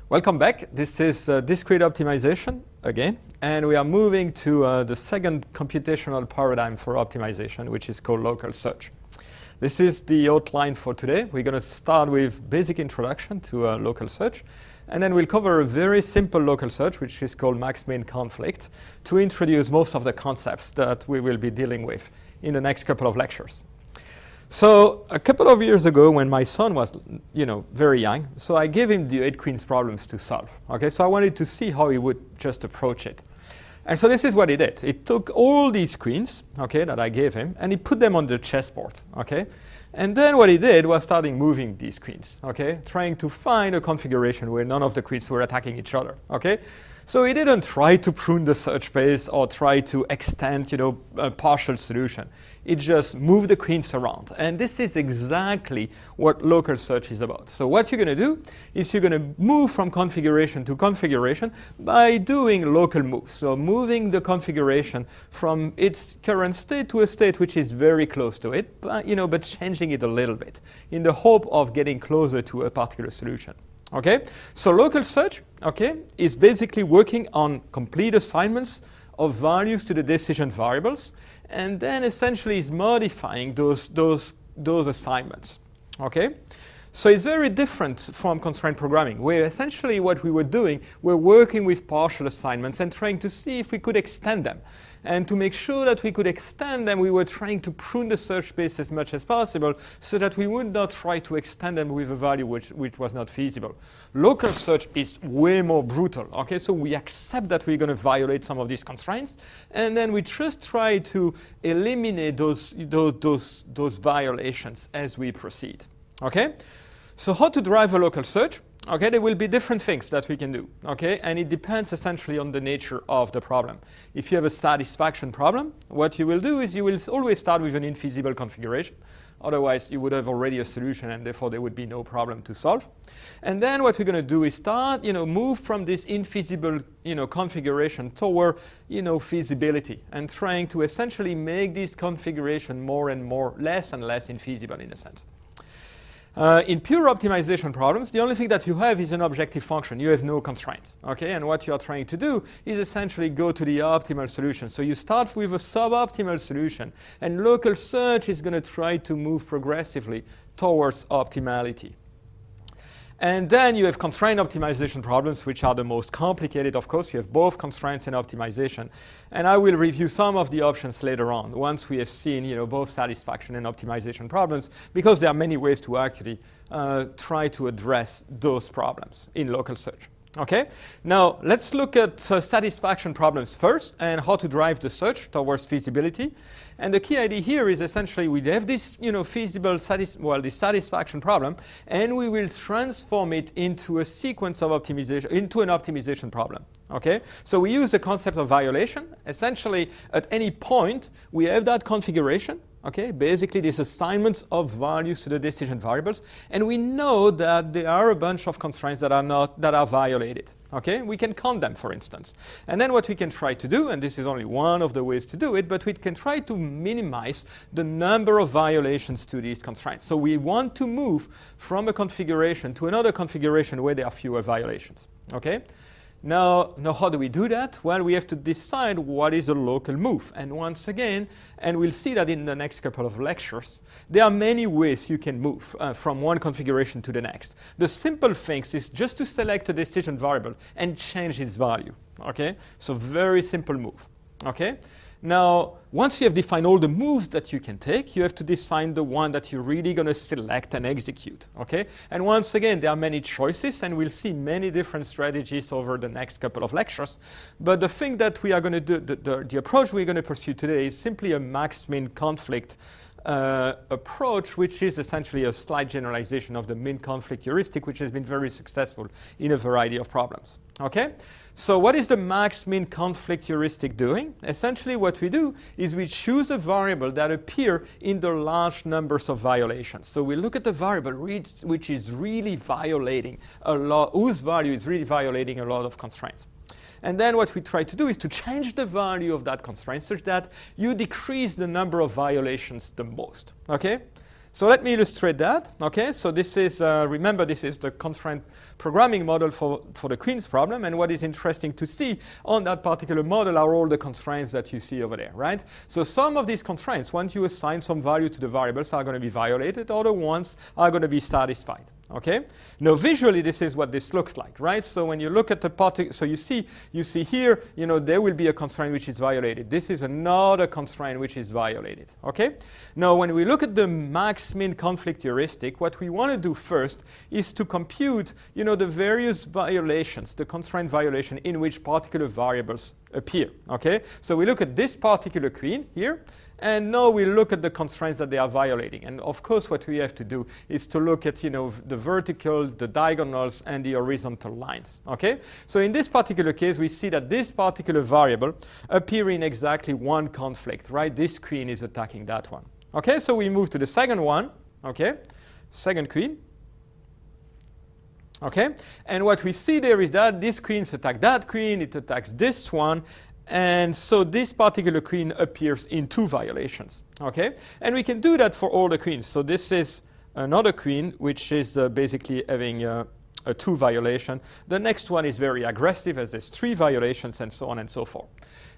Welcome back. This is Discrete Optimization again, and we are moving to the second computational paradigm for optimization, which is called local search. This is the outline for today. We're going to start with basic introduction to local search, and then we'll cover a very simple local search, which is called max-min conflict, to introduce most of the concepts that we will be dealing with in the next couple of lectures. So a couple of years ago, when my son was, very young, so I gave him the 8 queens problems to solve. Okay, so I wanted to see how he would just approach it. And so this is what he did. He took all these queens, okay, that I gave him, and he put them on the chessboard, okay? And then what he did was starting moving these queens, okay, trying to find a configuration where none of the queens were attacking each other, okay? So he didn't try to prune the search space or try to extend, a partial solution. He just moved the queens around. And this is exactly what local search is about. So what you're going to do is you're going to move from configuration to configuration by doing local moves. So moving the configuration from its current state to a state which is very close to it, but changing it a little bit in the hope of getting closer to a particular solution. Okay, so local search, okay, is basically working on complete assignments of values to the decision variables, and then essentially is modifying those assignments. Okay, so it's very different from constraint programming, where essentially what we were doing, we're working with partial assignments and trying to see if we could extend them. And to make sure that we could extend them, we were trying to prune the search space as much as possible so that we would not try to extend them with a value which was not feasible. Local search is way more brutal. Okay, so we accept that we're going to violate some of these constraints, and then we just try to eliminate those violations as we proceed. Okay, so how to drive a local search? Okay, there will be different things that we can do, okay? And it depends essentially on the nature of the problem. If you have a satisfaction problem, what you will do is you will always start with an infeasible configuration. Otherwise, you would have already a solution, and therefore there would be no problem to solve. And then what we're going to do is start, move from this infeasible, configuration toward, feasibility, and trying to essentially make this configuration more and more, less and less infeasible in a sense. In pure optimization problems, the only thing that you have is an objective function. You have no constraints, okay? And what you are trying to do is essentially go to the optimal solution. So you start with a suboptimal solution, and local search is going to try to move progressively towards optimality. And then you have constraint optimization problems, which are the most complicated. Of course, you have both constraints and optimization. And I will review some of the options later on, once we have seen both satisfaction and optimization problems, because there are many ways to actually try to address those problems in local search. Okay, now let's look at satisfaction problems first and how to drive the search towards feasibility. And the key idea here is essentially we have this this satisfaction problem, and we will transform it into a sequence of optimization, into an optimization problem. Okay, so we use the concept of violation. Essentially, at any point, we have that configuration. Okay, basically these assignments of values to the decision variables, and we know that there are a bunch of constraints that are violated. Okay, we can count them, for instance. And then what we can try to do, and this is only one of the ways to do it, but we can try to minimize the number of violations to these constraints. So we want to move from a configuration to another configuration where there are fewer violations. Okay. Now, how do we do that? Well, we have to decide what is a local move. And once again, and we'll see that in the next couple of lectures, there are many ways you can move from one configuration to the next. The simple things is just to select a decision variable and change its value. Okay? So very simple move. Okay? Now, once you have defined all the moves that you can take, you have to decide the one that you're really going to select and execute. Okay? And once again, there are many choices, and we'll see many different strategies over the next couple of lectures. But the thing that we are going to do, the approach we're going to pursue today is simply a max-min conflict approach, which is essentially a slight generalization of the min conflict heuristic, which has been very successful in a variety of problems. Okay? So what is the max-min conflict heuristic doing? Essentially what we do is we choose a variable that appear in the large numbers of violations. So we look at the variable which is really violating a lot, whose value is really violating a lot of constraints. And then what we try to do is to change the value of that constraint such that you decrease the number of violations the most. Okay? So let me illustrate that. Okay, so this is, remember, this is the constraint programming model for the Queen's problem. And what is interesting to see on that particular model are all the constraints that you see over there, right? So some of these constraints, once you assign some value to the variables, are going to be violated. Other ones are going to be satisfied. Okay. Now visually, this is what this looks like, right? So when you look at the particular, so you see here, there will be a constraint which is violated. This is another constraint which is violated. Okay. Now when we look at the max-min conflict heuristic, what we want to do first is to compute, the various violations, the constraint violation in which particular variables appear. Okay. So we look at this particular queen here. And now we look at the constraints that they are violating. And of course, what we have to do is to look at, the vertical, the diagonals, and the horizontal lines. Okay? So in this particular case, we see that this particular variable appears in exactly one conflict, right? This queen is attacking that one. Okay? So we move to the second one. Okay? Second queen. Okay? And what we see there is that this queen attacks that queen, it attacks this one. And so this particular queen appears in two violations, okay? And we can do that for all the queens. So this is another queen, which is basically having a 2 violation. The next one is very aggressive, as there's 3 violations, and so on and so forth.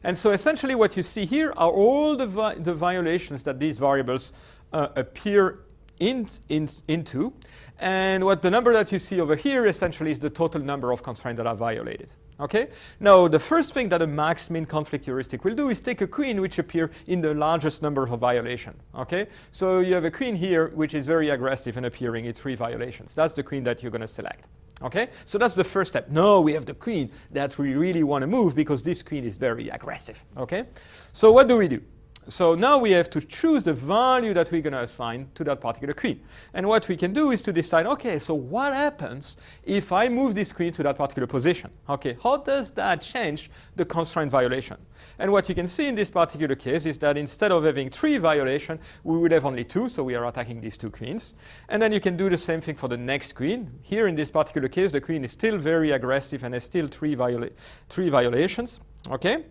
And so essentially what you see here are all the violations that these variables appear into. And what the number that you see over here essentially is the total number of constraints that are violated. Okay? Now, the first thing that a max-min conflict heuristic will do is take a queen which appears in the largest number of violations. Okay? So you have a queen here which is very aggressive and appearing in 3 violations. That's the queen that you're going to select. Okay? So that's the first step. No, we have the queen that we really want to move because this queen is very aggressive. Okay? So what do we do? So now we have to choose the value that we're going to assign to that particular queen. And what we can do is to decide, okay, so what happens if I move this queen to that particular position? Okay, how does that change the constraint violation? And what you can see in this particular case is that instead of having 3 violations, we would have only 2, so we are attacking these 2 queens. And then you can do the same thing for the next queen. Here in this particular case, the queen is still very aggressive and has still 3 violations. Okay?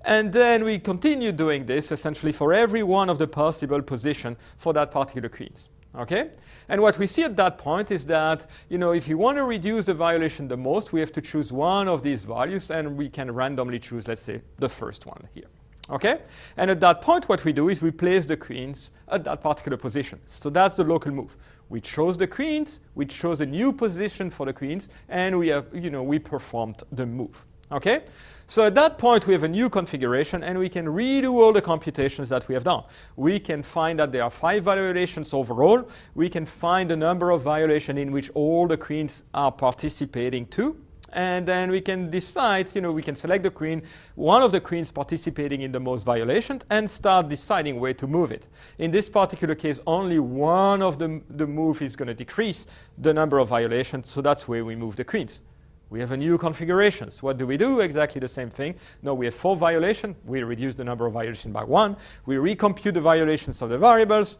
And then we continue doing this essentially for every one of the possible positions for that particular queens. Okay? And what we see at that point is that, if you want to reduce the violation the most, we have to choose one of these values, and we can randomly choose, let's say, the first one here. Okay? And at that point, what we do is we place the queens at that particular position. So that's the local move. We chose the queens, we chose a new position for the queens, and we performed the move. Okay? So at that point, we have a new configuration, and we can redo all the computations that we have done. We can find that there are 5 violations overall. We can find the number of violations in which all the queens are participating too. And then we can decide, we can select the queen, one of the queens participating in the most violations, and start deciding where to move it. In this particular case, only one of the move is going to decrease the number of violations, so that's where we move the queens. We have a new configuration. So what do we do? Exactly the same thing. Now we have 4 violations. We reduce the number of violations by 1. We recompute the violations of the variables.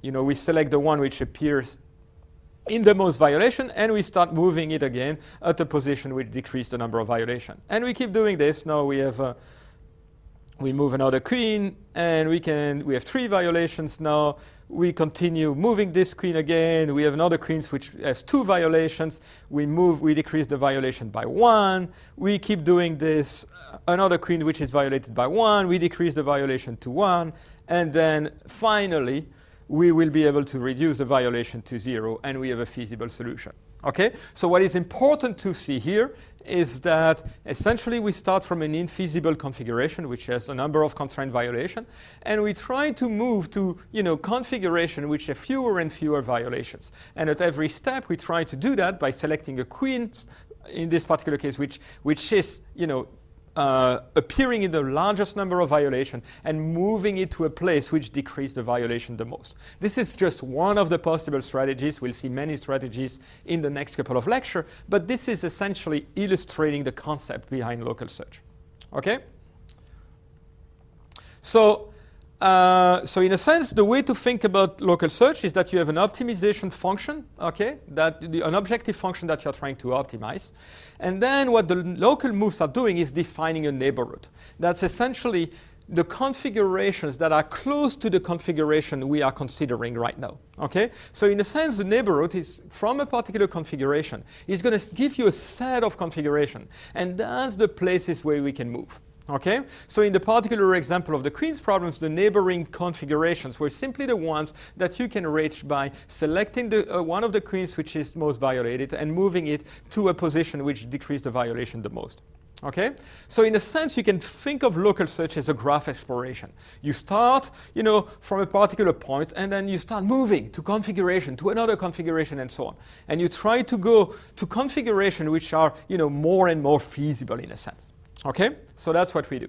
We select the one which appears in the most violation, and we start moving it again at a position which decreases the number of violations. And we keep doing this. Now we have we move another queen, and we have 3 violations now. We continue moving this queen again. We have another queen which has 2 violations. We decrease the violation by 1. We keep doing this. Another queen which is violated by 1. We decrease the violation to 1. And then finally, we will be able to reduce the violation to 0, and we have a feasible solution. Okay? So what is important to see here is that essentially we start from an infeasible configuration which has a number of constraint violations, and we try to move to configuration which have fewer and fewer violations. And at every step we try to do that by selecting a queen, in this particular case, which is appearing in the largest number of violations and moving it to a place which decreases the violation the most. This is just one of the possible strategies. We'll see many strategies in the next couple of lectures, but this is essentially illustrating the concept behind local search. Okay? So in a sense, the way to think about local search is that you have an optimization function, okay, an objective function that you're trying to optimize. And then what the local moves are doing is defining a neighborhood. That's essentially the configurations that are close to the configuration we are considering right now. Okay? So in a sense, the neighborhood is from a particular configuration. It's going to give you a set of configuration. And that's the places where we can move. Okay? So in the particular example of the queen's problems, the neighboring configurations were simply the ones that you can reach by selecting the, one of the queens which is most violated and moving it to a position which decreases the violation the most. Okay? So in a sense, you can think of local search as a graph exploration. You start, from a particular point, and then you start moving to configuration, to another configuration, and so on. And you try to go to configuration which are, more and more feasible in a sense. Okay? So that's what we do.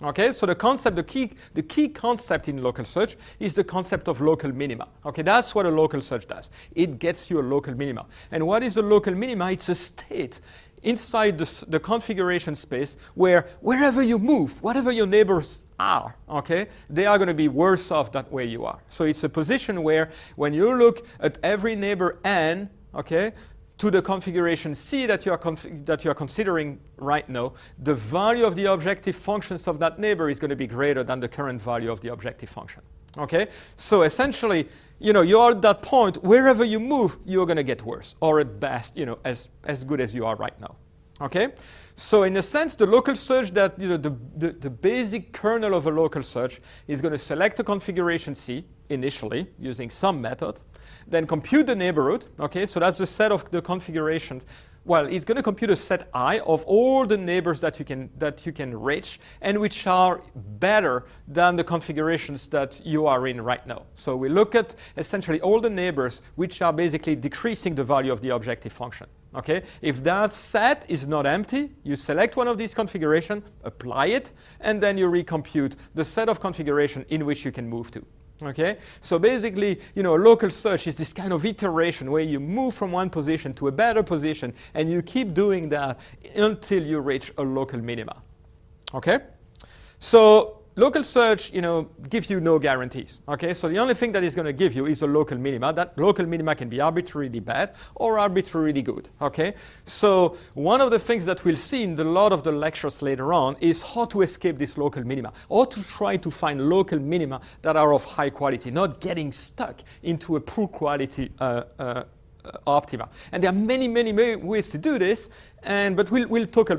Okay? So the concept, the key concept in local search is the concept of local minima. Okay? That's what a local search does. It gets you a local minima. And what is a local minima? It's a state inside the configuration space where wherever you move, whatever your neighbors are, okay, they are going to be worse off than where you are. So it's a position where when you look at every neighbor n, okay, to the configuration C that you are considering right now, the value of the objective functions of that neighbor is going to be greater than the current value of the objective function. Okay? So essentially, you are at that point, wherever you move, you're going to get worse, or at best, as good as you are right now. Okay? So in a sense, the local search that, the basic kernel of a local search is going to select a configuration C initially using some method, then compute the neighborhood. Okay? So that's the set of the configurations. Well, it's going to compute a set I of all the neighbors that you can reach and which are better than the configurations that you are in right now. So we look at essentially all the neighbors which are basically decreasing the value of the objective function. Okay? If that set is not empty, you select one of these configurations, apply it, and then you recompute the set of configuration in which you can move to. Okay? So basically, a local search is this kind of iteration where you move from one position to a better position, and you keep doing that until you reach a local minima. Okay? So local search, gives you no guarantees. Okay? So the only thing that is going to give you is a local minima. That local minima can be arbitrarily bad or arbitrarily good. Okay? So one of the things that we'll see in a lot of the lectures later on is how to escape this local minima, or to try to find local minima that are of high quality, not getting stuck into a poor quality optima. And there are many, many ways to do this, but we'll talk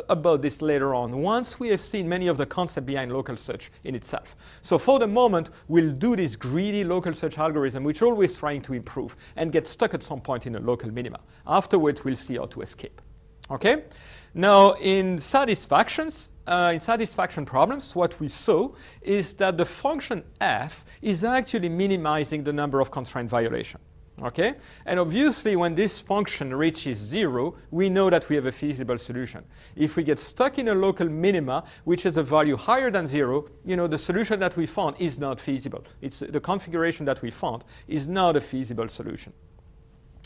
about this later on once we have seen many of the concepts behind local search in itself. So for the moment, we'll do this greedy local search algorithm, which is always trying to improve and get stuck at some point in a local minima. Afterwards, we'll see how to escape. Okay? Now, in satisfaction problems, what we saw is that the function f is actually minimizing the number of constraint violations. Okay? And obviously, when this function reaches 0, we know that we have a feasible solution. If we get stuck in a local minima, which has a value higher than 0, the solution that we found is not feasible. It's the configuration that we found is not a feasible solution.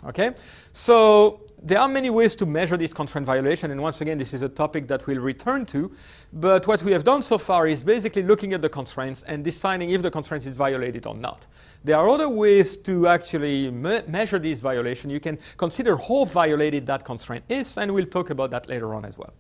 Okay? So there are many ways to measure this constraint violation, and once again, this is a topic that we'll return to. But what we have done so far is basically looking at the constraints and deciding if the constraint is violated or not. There are other ways to actually measure this violation. You can consider how violated that constraint is, and we'll talk about that later on as well.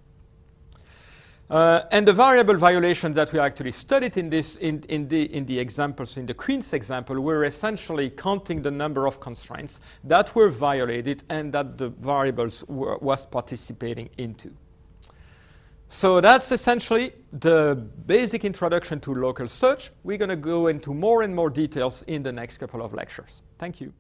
And the variable violations that we actually studied in the examples, in the queen's example, were essentially counting the number of constraints that were violated and that the variables was participating into. So that's essentially the basic introduction to local search. We're going to go into more and more details in the next couple of lectures. Thank you.